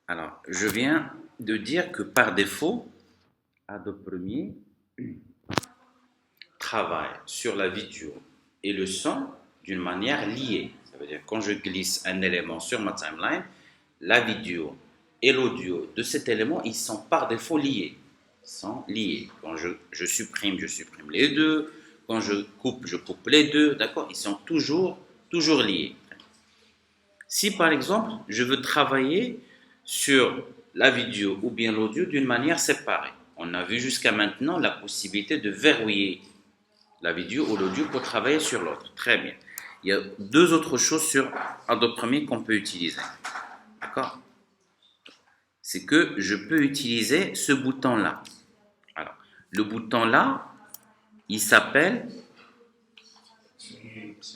Alors, je viens de dire que par défaut, Adobe Premiere travaille sur la vidéo et le son d'une manière liée. Ça veut dire quand je glisse un élément sur ma timeline, la vidéo et l'audio de cet élément, ils sont par défaut liés. Ils sont liés. Quand je supprime les deux. Quand je coupe les deux. D'accord? Ils sont toujours liés. Si par exemple, je veux travailler sur la vidéo ou bien l'audio d'une manière séparée, on a vu jusqu'à maintenant la possibilité de verrouiller la vidéo ou l'audio pour travailler sur l'autre. Très bien. Il y a deux autres choses sur Adobe Premiere qu'on peut utiliser. D'accord? C'est que je peux utiliser ce bouton-là. Alors, le bouton-là, il s'appelle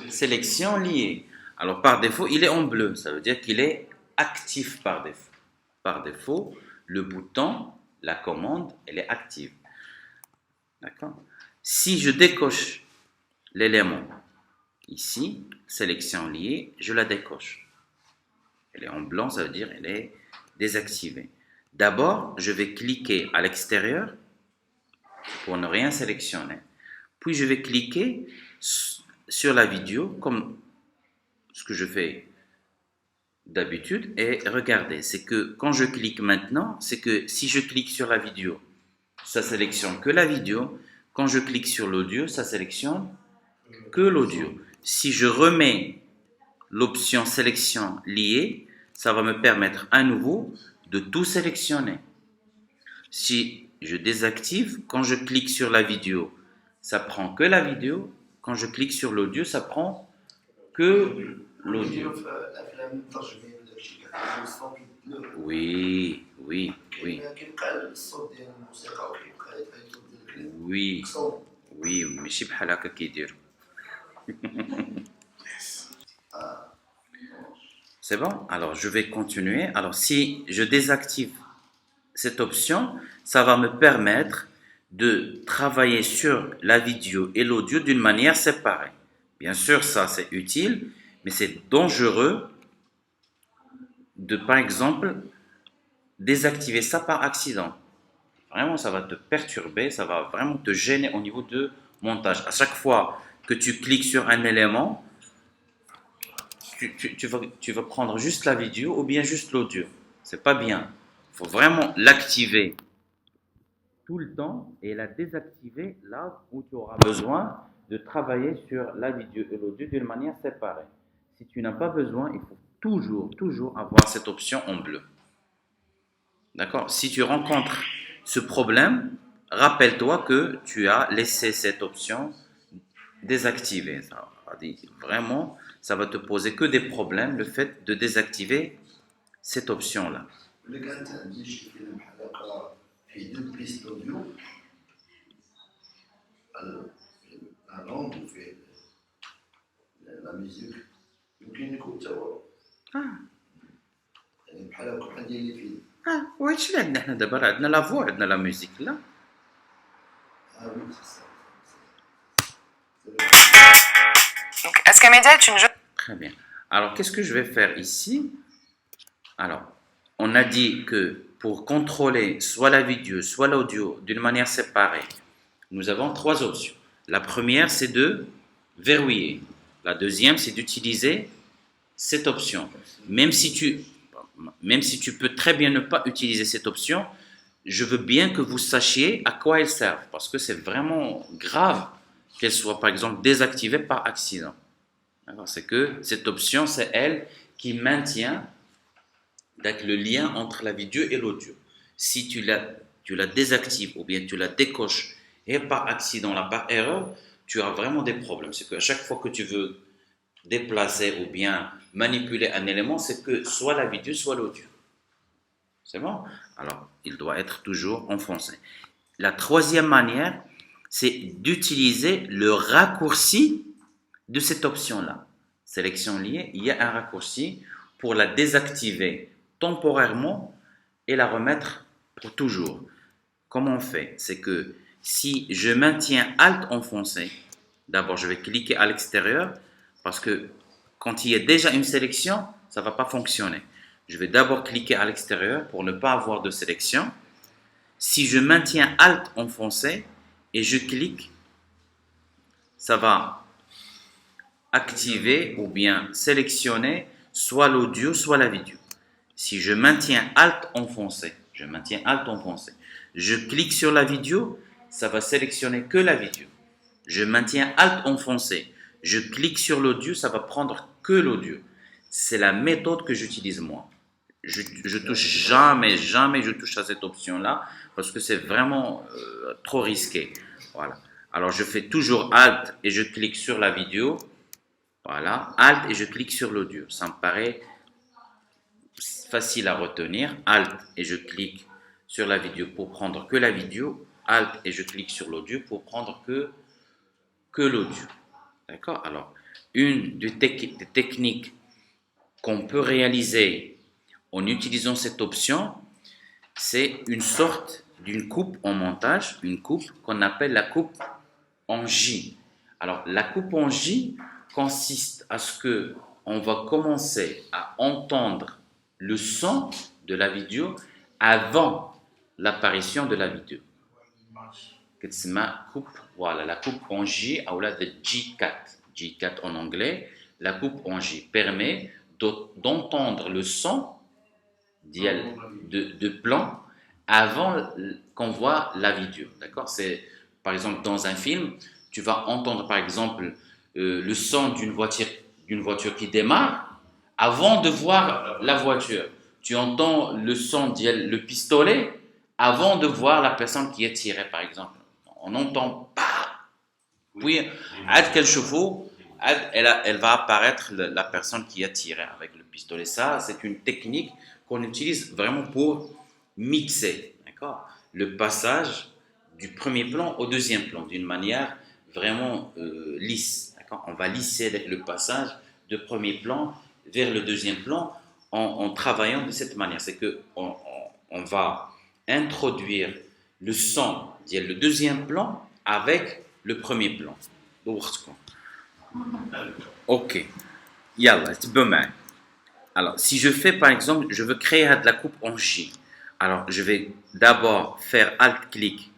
sélection liée. Alors, par défaut, il est en bleu. Ça veut dire qu'il est actif par défaut. Par défaut, le bouton, la commande, elle est active. D'accord? Si je décoche l'élément ici, sélection liée, je la décoche. Elle est en blanc, ça veut dire qu'elle est désactivée. D'abord, je vais cliquer à l'extérieur pour ne rien sélectionner. Puis, je vais cliquer sur la vidéo comme ce que je fais d'habitude. Et regardez, c'est que quand je clique maintenant, c'est que si je clique sur la vidéo, ça sélectionne que la vidéo. Quand je clique sur l'audio, ça sélectionne que l'audio. Si je remets l'option sélection liée, ça va me permettre à nouveau de tout sélectionner. Si je désactive, quand je clique sur la vidéo, ça prend que la vidéo. Quand je clique sur l'audio, ça prend que l'audio. Oui, oui, oui. Oui, oui, ماشي بحال هكا كيديروا. C'est bon? Alors, je vais continuer. Alors, si je désactive cette option, ça va me permettre de travailler sur la vidéo et l'audio d'une manière séparée. Bien sûr, ça c'est utile, mais c'est dangereux de, par exemple, désactiver ça par accident. Vraiment, ça va te perturber, ça va vraiment te gêner au niveau de montage. À chaque fois que tu cliques sur un élément, tu vas prendre juste la vidéo ou bien juste l'audio. C'est pas bien. Il faut vraiment l'activer tout le temps et la désactiver là où tu auras besoin de travailler sur la vidéo et l'audio d'une manière séparée. Si tu n'as pas besoin, il faut toujours avoir cette option en bleu. D'accord? Si tu rencontres ce problème, rappelle-toi que tu as laissé cette option désactivée. Vraiment, ça va te poser que des problèmes, le fait de désactiver cette option-là. وهادشي اللي عندنا حنا دابا راه عندنا لا فوا عندنا لا ميوزيك لا. Donc, Askamedia est une jeune... Très bien. Alors, qu'est-ce que je vais faire ici? Alors, on a dit que pour contrôler soit la vidéo, soit l'audio d'une manière séparée, nous avons trois options. La première, c'est de verrouiller. La deuxième, c'est d'utiliser cette option. Même si tu peux très bien ne pas utiliser cette option, je veux bien que vous sachiez à quoi elle sert, parce que c'est vraiment grave qu'elle soit, par exemple, désactivée par accident. C'est que cette option, c'est elle qui maintient le lien entre la vidéo et l'audio. Si tu la désactives ou bien tu la décoches et par accident, là, par erreur, tu as vraiment des problèmes. C'est qu'à chaque fois que tu veux déplacer ou bien manipuler un élément, c'est que soit la vidéo, soit l'audio. C'est bon? Alors, il doit être toujours enfoncé. La troisième manière, c'est d'utiliser le raccourci de cette option-là. Sélection liée, il y a un raccourci pour la désactiver temporairement et la remettre pour toujours. Comment on fait? C'est que si je maintiens Alt enfoncé, d'abord je vais cliquer à l'extérieur parce que quand il y a déjà une sélection, ça ne va pas fonctionner. je vais d'abord cliquer à l'extérieur pour ne pas avoir de sélection. Si je maintiens Alt enfoncé et je clique, ça va activer ou bien sélectionner soit l'audio, soit la vidéo. Si je maintiens Alt enfoncé, je clique sur la vidéo, ça va sélectionner que la vidéo. Je maintiens Alt enfoncé, je clique sur l'audio, ça va prendre que l'audio. C'est la méthode que j'utilise moi. Je touche jamais je touche à cette option-là parce que c'est vraiment trop risqué. Voilà. Alors je fais toujours Alt et je clique sur la vidéo. Voilà, Alt et je clique sur l'audio. Ça me paraît facile à retenir. Alt et je clique sur la vidéo pour prendre que la vidéo. Alt et je clique sur l'audio pour prendre que l'audio. D'accord? Alors, une des techniques qu'on peut réaliser en utilisant cette option, c'est une sorte d'une coupe en montage, une coupe qu'on appelle la coupe en J. Alors, la coupe en J consiste à ce que on va commencer à entendre le son de la vidéo avant l'apparition de la vidéo. Coupe, voilà, la coupe en J, ou la de J4. J4 en anglais, la coupe en J permet d'entendre le son de plan avant qu'on voit la vidéo. D'accord? C'est, par exemple, dans un film, tu vas entendre, par exemple, le son d'une voiture qui démarre avant de voir la voiture. Tu entends le son le pistolet avant de voir la personne qui est tirée, par exemple. On entend pas. Puis, elle va apparaître la personne qui a tiré avec le pistolet. Ça, c'est une technique qu'on utilise vraiment pour mixer, d'accord, le passage du premier plan au deuxième plan d'une manière vraiment lisse. D'accord, on va lisser le passage de premier plan vers le deuxième plan en travaillant de cette manière. C'est que on va introduire le son le deuxième plan avec le premier plan. Ok. Yalla, c'est bon. Alors, si je fais par exemple, je veux créer de la coupe en J. Alors, je vais d'abord faire Alt-clic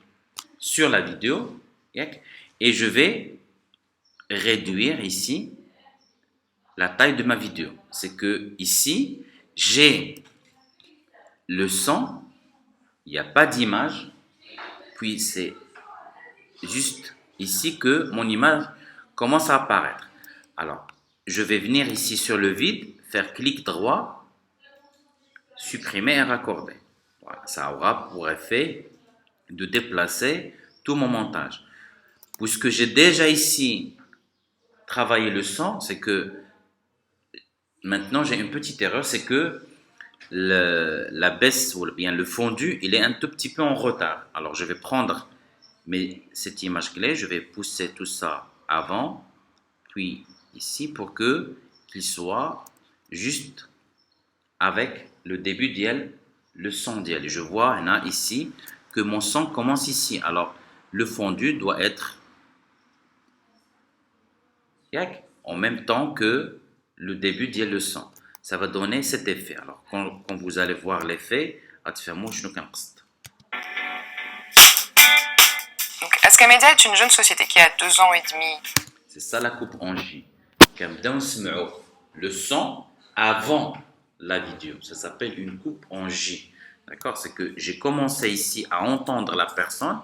sur la vidéo et je vais réduire ici la taille de ma vidéo. C'est que ici, j'ai le son, il n'y a pas d'image, puis c'est juste ici que mon image commence à apparaître. Alors, je vais venir ici sur le vide, faire clic droit, supprimer et raccorder. Voilà, ça aura pour effet de déplacer tout mon montage. Puisque j'ai déjà ici travaillé le son, c'est que maintenant j'ai une petite erreur, c'est que la baisse ou bien le fondu, il est un tout petit peu en retard. Alors je vais prendre cette image clé, je vais pousser tout ça avant, puis ici pour qu'il soit juste avec le début d'elle, le son d'elle. Je vois ici que mon son commence ici. Alors le fondu doit être en même temps que le début d'elle le son. Ça va donner cet effet. Alors quand vous allez voir l'effet, Askamedia est une jeune société qui a 2 ans et demi. C'est ça la coupe en J. Le son avant la vidéo. Ça s'appelle une coupe en J. D'accord? C'est que j'ai commencé ici à entendre la personne.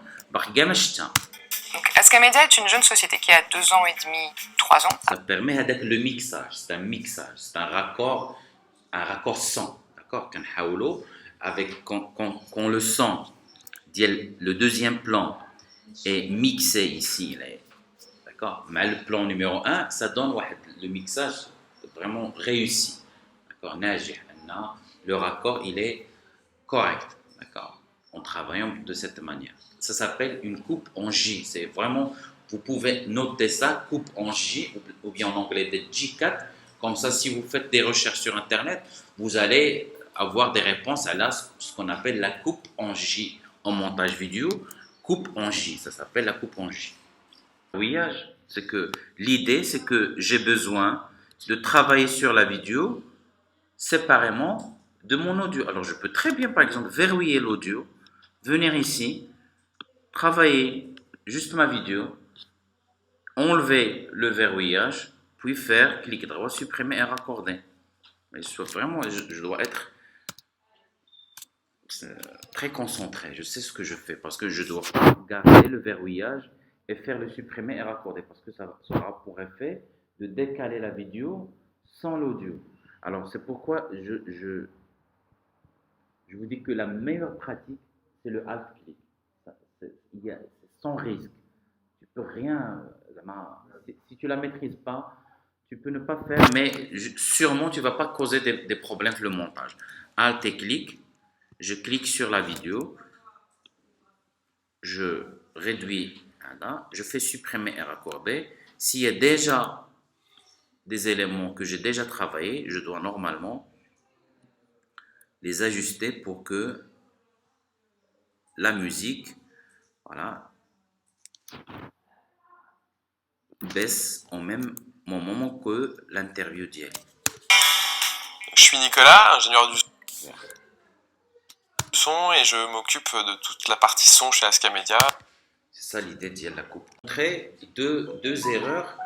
Askamedia est une jeune société qui a 2 ans et demi, 3 ans. Ça permet avec le mixage. C'est un mixage. C'est un raccord son. D'accord? Avec quand le son, le deuxième plan est mixé ici. D'accord? Mais le plan numéro 1, ça donne le mixage vraiment réussi. D'accord? Le raccord, il est correct. D'accord? En travaillant de cette manière. Ça s'appelle une coupe en J. C'est vraiment, vous pouvez noter ça, coupe en J, ou bien en anglais de J4. Comme ça, si vous faites des recherches sur Internet, vous allez avoir des réponses à ce qu'on appelle la coupe en J en montage vidéo. Coupe en J, ça s'appelle la coupe en J. C'est que l'idée, c'est que j'ai besoin de travailler sur la vidéo séparément de mon audio. Alors, je peux très bien, par exemple, verrouiller l'audio, venir ici, travailler juste ma vidéo, enlever le verrouillage, puis faire clic droit, supprimer et raccorder. Mais je dois être très concentré. Je sais ce que je fais parce que je dois garder le verrouillage et faire le supprimer et raccorder parce que ça aura pour effet de décaler la vidéo sans l'audio. Alors, c'est pourquoi je vous dis que la meilleure pratique, c'est le alt-click. C'est sans risque. Tu peux rien. Si tu la maîtrises pas, tu peux ne pas faire, mais sûrement tu vas pas causer des problèmes le montage. Alt et clic, je clique sur la vidéo, je réduis, voilà, je fais supprimer et raccorder. S'il y a déjà des éléments que j'ai déjà travaillé, je dois normalement les ajuster pour que la musique, voilà, baisse au même moment que l'interview d'hier. Je suis Nicolas, ingénieur du son, et je m'occupe de toute la partie son chez Aska Media. C'est ça l'idée de la coupe. Montrer deux erreurs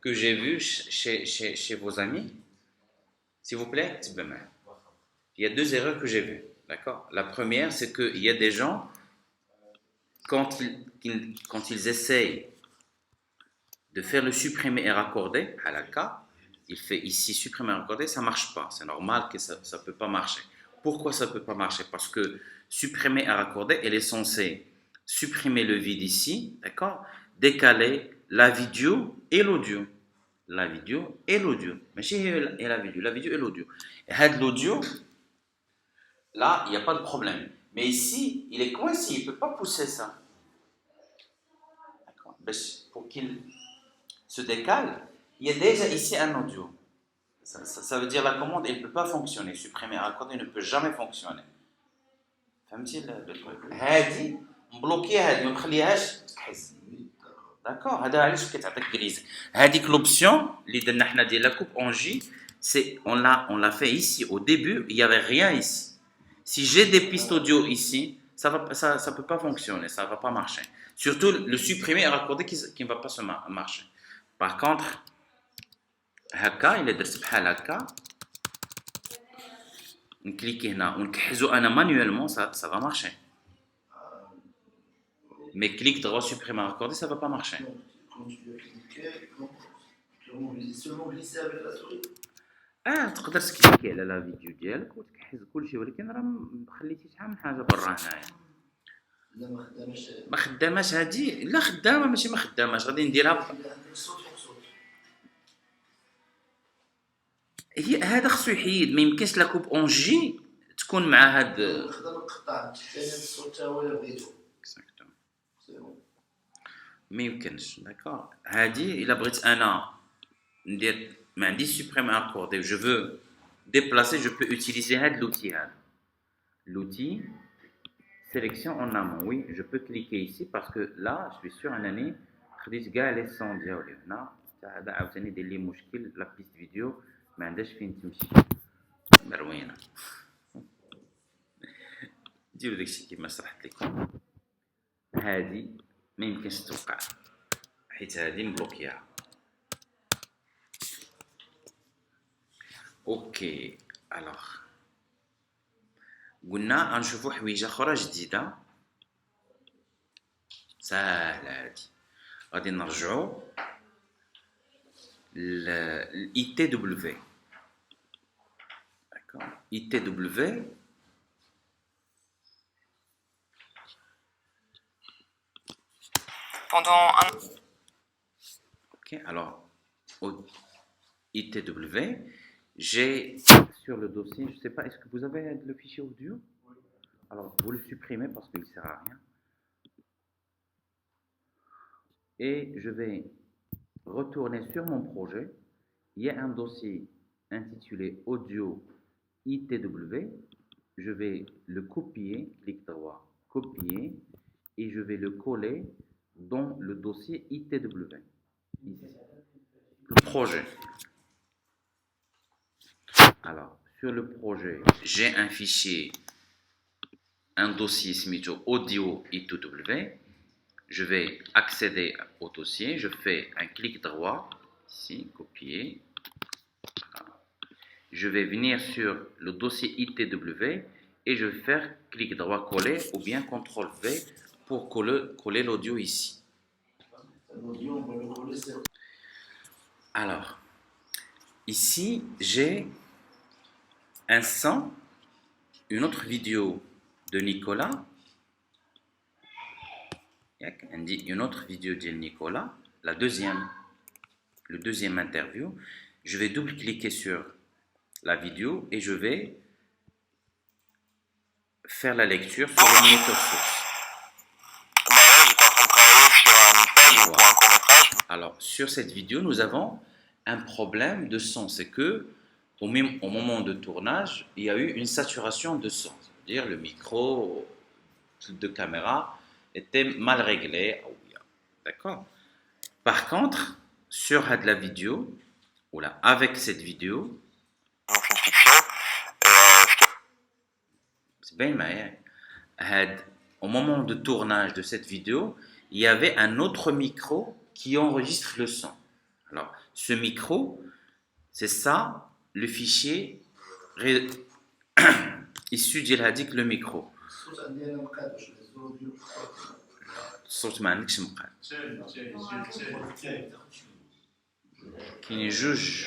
que j'ai vues chez vos amis. S'il vous plaît, il y a deux erreurs que j'ai vues. D'accord. La première, c'est qu'il y a des gens, quand ils essayent de faire le supprimer et raccorder, à la cas, il fait ici supprimer et raccorder, ça ne marche pas. C'est normal que ça ne peut pas marcher. Pourquoi ça ne peut pas marcher? Parce que supprimer et raccorder, elle est censée supprimer le vide ici, d'accord? Décaler la vidéo et l'audio. La vidéo et l'audio. Mais et la vidéo et l'audio. Et l'audio, là, il n'y a pas de problème. Mais ici, il est coincé, il ne peut pas pousser ça. D'accord? Pour qu'il se décale, il y a déjà ici un audio. Ça veut dire la commande, elle ne peut pas fonctionner. Supprimer un raccorder ne peut jamais fonctionner. فهمتي le truc. هذه مبلوكيه هذه ما نخليهاش تحس. داكور هذا علاش كتعطيك غريز. هذيك l'option اللي درنا حنا ديال لا coupe en J, c'est on l'a fait ici au début, il y avait rien ici. Si j'ai des pistes audio ici, ça peut pas fonctionner, ça va pas marcher. Surtout le supprimer et raccorder qui ne va pas se marcher. Par contre, هكا إلا درت بحال هكا نكليكي هنا ونكحزو أنا مانيوالمون ça va marcher. Mais clic droit supprimer raccorder, ça va pas marcher. Quand tu dois cliquer, seulement glisser avec la souris. تقدر تكليكي على لا فيديو ديالك وتكحز كلشي ولكن راه ما خليتي شحال من حاجه برا هنايا. لا ما خداماش. ما خداماش هادي، لا خدامه ماشي ما خداماش، غادي نديرها. هي هذا خصو يحيد، ما يمكنش لا كوب اون جي تكون مع هاد. نقدر نقطع كاين الصوت تا هو لا بغيتو. ما يمكنش. داكور. هادي الا بغيت انا ندير ما عنديش سوبريم اكوردي جو فو déplacer, je peux utiliser l'outil. L'outil sélection en amont. Oui, je peux cliquer ici parce que là, je suis sur un année. خديت كاع لي سون ديالي هنا. هذا عاوتاني داير لي مشكل لا بيست فيديو ما عندهاش فين تمشي. مروينه. ديروا داكشي كيما شرحت لكم. هذه ما يمكنش توقع حيت هذه مبلوكيها. اوكي الوغ قلنا غنشوفوا حويجه اخرى جديده ساهله هادي. غادي نرجعوا ل تي دبليو. داكور. تي دبليو Pendant un... Ok, alors au ITW, j'ai sur le dossier, je ne sais pas, est-ce que vous avez le fichier audio? Alors vous le supprimez parce qu'il ne sert à rien. Et je vais retourner sur mon projet. Il y a un dossier intitulé audio ITW. Je vais le copier, clic droit, copier, et je vais le coller dans le dossier ITW. Ici. Le projet. Alors, sur le projet, j'ai un fichier, un dossier SMITO audio I2W. Je vais accéder au dossier, je fais un clic droit, ici, copier. Je vais venir sur le dossier ITW et je vais faire clic droit coller ou bien CTRL V pour coller l'audio ici. L'audio, on va le coller, c'est Alors, ici, j'ai un son, une autre vidéo de Nicolas. On dit une autre vidéo de Nicolas, le deuxième interview. Je vais double-cliquer sur la vidéo et je vais faire la lecture sur le moniteur source. J'étais en train de travailler sur un mixage pour un court-métrage. Alors, sur cette vidéo, nous avons un problème de son. C'est que au moment de tournage, il y a eu une saturation de son. C'est-à-dire le micro de caméra était mal réglé. D'accord? Par contre, sur la vidéo, avec cette vidéo, Donc une fiction. c'est bien, mais au moment de tournage de cette vidéo, il y avait un autre micro qui enregistre le son. Alors, ce micro, c'est ça, le fichier issu de le micro. الصوت عندي انا مقادش الاوديو الصوت ما عندكش مقاد. كاين جوج.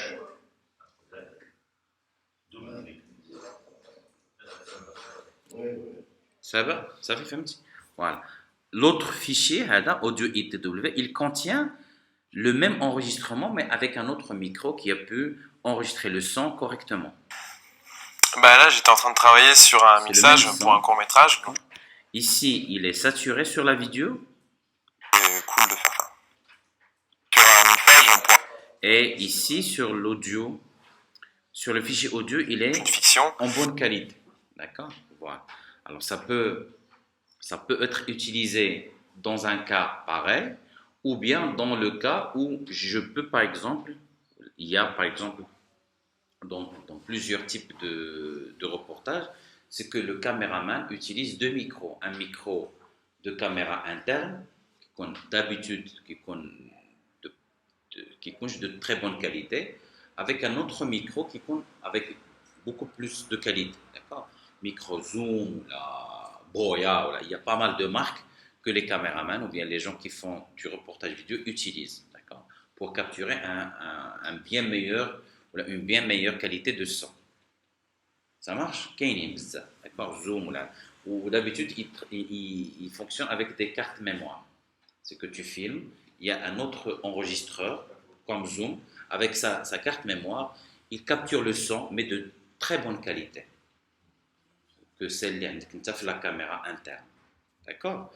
Ça fait فهمتي. Voilà. L'autre fichier, audio ITW, il contient le même enregistrement, mais avec un autre micro qui a pu enregistrer le son correctement. Bah là, j'étais en train de travailler sur un C'est mixage le même pour son. un court-métrage. Donc, Ici, il est saturé sur la vidéo c'est cool de faire ça. Sur un mixage pour et ici, sur l'audio, sur le fichier audio, il est une fiction. en bonne qualité. D'accord? Voilà. Alors, ça peut être utilisé dans un cas pareil ou bien dans le cas où je peux, par exemple, il y a par exemple dans plusieurs types de reportages, c'est que le caméraman utilise deux micros. Un micro de caméra interne, d'habitude, qui est de très bonne qualité, avec un autre micro qui compte avec beaucoup plus de qualité. D'accord? Micro zoom, la Boya, il y a pas mal de marques que les caméramans ou bien les gens qui font du reportage vidéo utilisent, d'accord, pour capturer une bien meilleure qualité de son. Ça marche? D'accord? Zoom, ou d'habitude, il fonctionne avec des cartes mémoire. C'est que tu filmes, il y a un autre enregistreur, comme Zoom, avec sa carte mémoire, il capture le son, mais de très bonne qualité que celle de la caméra interne. D'accord?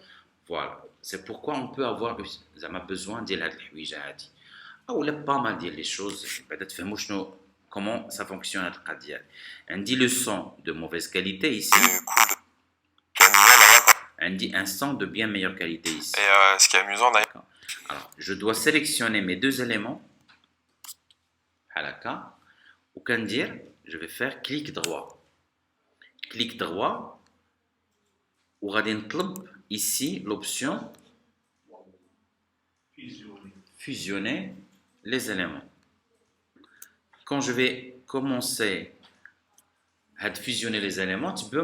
Voilà. C'est pourquoi on peut avoir besoin de la الحويجة ou pas mal de les choses. Peut-être comment ça fonctionne. On dit le son de mauvaise qualité ici. C'est cool. C'est amusant d'ailleurs. On dit un son de bien meilleure qualité ici. Et ce qui est amusant d'ailleurs. Alors, je dois sélectionner mes deux éléments. Halaka. Ou qu'en dire, je vais faire clic droit. Clic droit. Ou ici l'option fusionner les éléments. Quand je vais commencer à fusionner les éléments, tu peux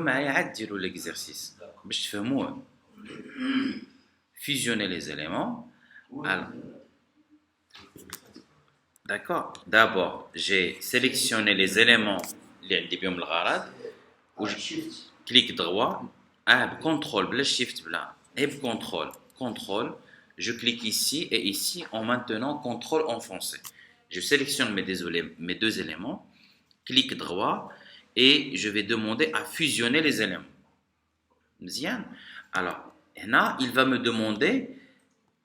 dire l'exercice. Fusionner les éléments. Alors, d'accord. D'abord, j'ai sélectionné les éléments où je clique droit. Contrôle, shift, contrôle, je clique ici et ici en maintenant contrôle enfoncé. Je sélectionne mes deux éléments, clic droit et je vais demander à fusionner les éléments. Bien. Alors, là, il va me demander,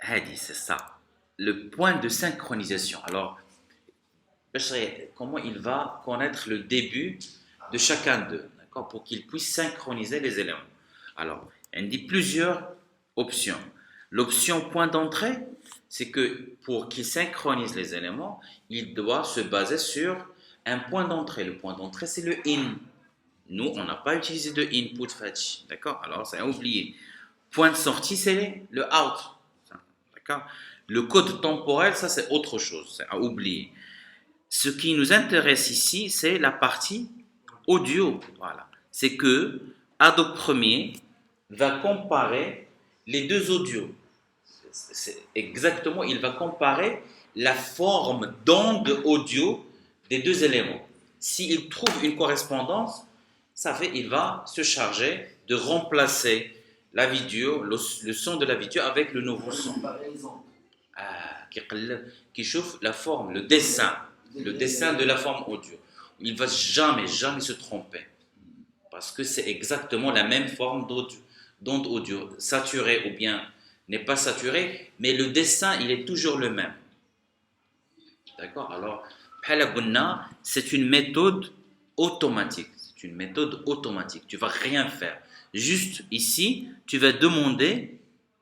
c'est ça, le point de synchronisation. Alors, comment il va connaître le début de chacun d'eux, d'accord, pour qu'il puisse synchroniser les éléments. Alors, on dit plusieurs options. L'option point d'entrée, c'est que pour qu'il synchronise les éléments, il doit se baser sur un point d'entrée. Le point d'entrée, c'est le in. Nous, on n'a pas utilisé de input fetch. D'accord? Alors, c'est à oublier. Point de sortie, c'est le out. D'accord? Le code temporel, ça, c'est autre chose. C'est à oublier. Ce qui nous intéresse ici, c'est la partie audio. Voilà. C'est que Adobe Premiere va comparer les deux audios. Exactement, il va comparer la forme d'onde audio des deux éléments. S'il trouve une correspondance, ça fait il va se charger de remplacer la vidéo, le son de la vidéo avec le nouveau son. Par exemple, Qui chauffe la forme, le dessin de la forme audio. Il ne va jamais se tromper. Parce que c'est exactement la même forme d'onde audio, saturée ou bien n'est pas saturée, mais le dessin, il est toujours le même. D'accord? Alors, c'est une méthode automatique. C'est une méthode automatique. Tu ne vas rien faire. Juste ici, tu vas demander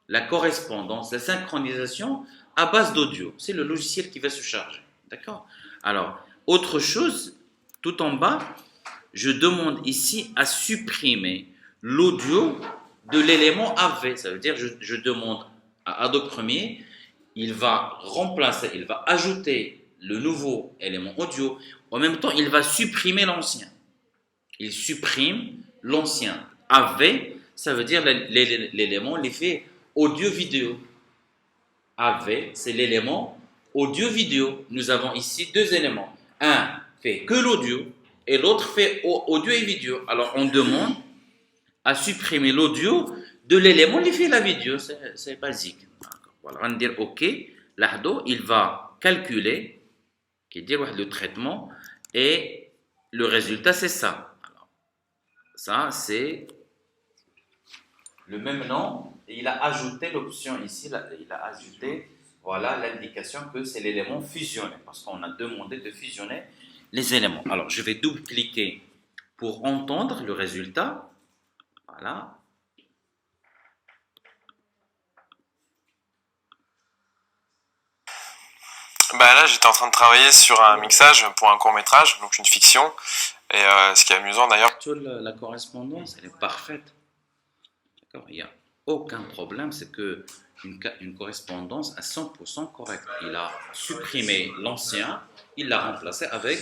la correspondance, la synchronisation à base d'audio. C'est le logiciel qui va se charger. D'accord? Alors, autre chose, tout en bas, je demande ici à supprimer l'audio de l'élément AV. Ça veut dire je demande à Adobe Premiere, il va remplacer, il va ajouter le nouveau élément audio. En même temps, il va supprimer l'ancien. Il supprime l'ancien. AV, ça veut dire l'élément, l'effet audio-vidéo. AV, c'est l'élément audio-vidéo. Nous avons ici deux éléments. Un fait que l'audio et l'autre fait audio et vidéo. Alors, on demande à supprimer l'audio de l'élément qui fait la vidéo. C'est basique. Voilà, on va dire OK. L'Ahdo, il va calculer, qui dit le traitement, et le résultat, c'est ça. Alors, ça, c'est le même nom. Et il a ajouté l'option ici, il a ajouté voilà l'indication que c'est l'élément fusionné, parce qu'on a demandé de fusionner les éléments. Alors, je vais double-cliquer pour entendre le résultat. Voilà. Bah là, j'étais en train de travailler sur un mixage pour un court-métrage, donc une fiction. Et ce qui est amusant d'ailleurs... La correspondance, elle est parfaite. D'accord? Il n'y a aucun problème, c'est que une correspondance à 100% correcte. Il a supprimé l'ancien, il l'a remplacé avec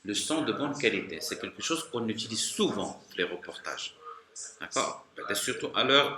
le son de bonne qualité. C'est quelque chose qu'on utilise souvent, les reportages. D'accord? Surtout à l'heure